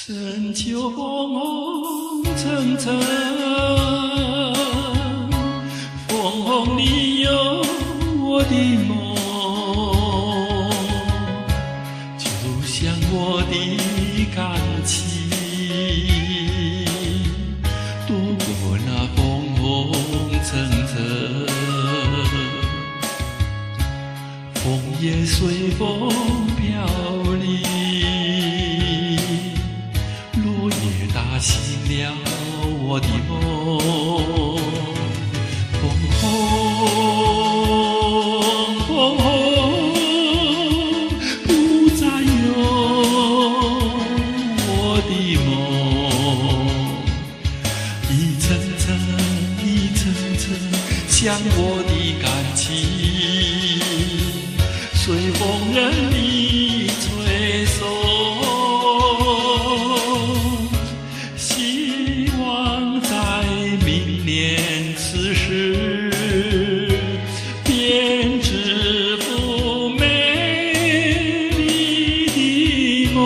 深秋风红层层，枫红里有我的梦，就像我的感情，躲过那枫红层层，枫叶随风飘零。打醒了我的梦，枫红枫红，不再有我的梦，一层层一层层，像我的感情，随风任你吹送。此时编织幅美丽的梦，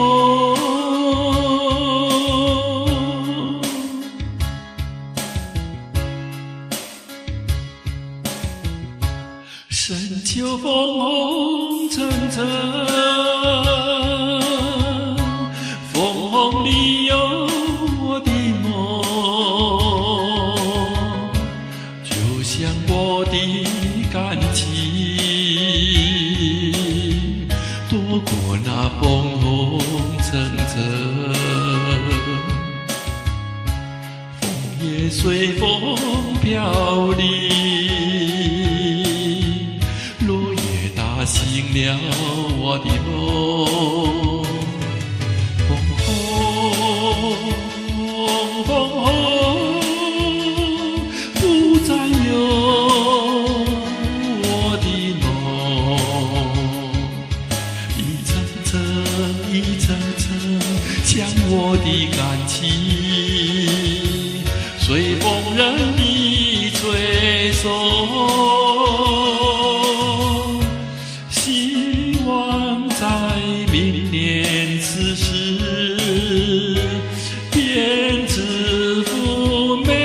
深秋风红层层，枫红里有我的梦，像我的感情，躲过那枫红层层，枫叶随风飘零，落叶打醒了我的梦，枫红枫红。再有我的梦，一层层一层层，像我的感情，随风任你吹送。希望在明年此时，编织幅美。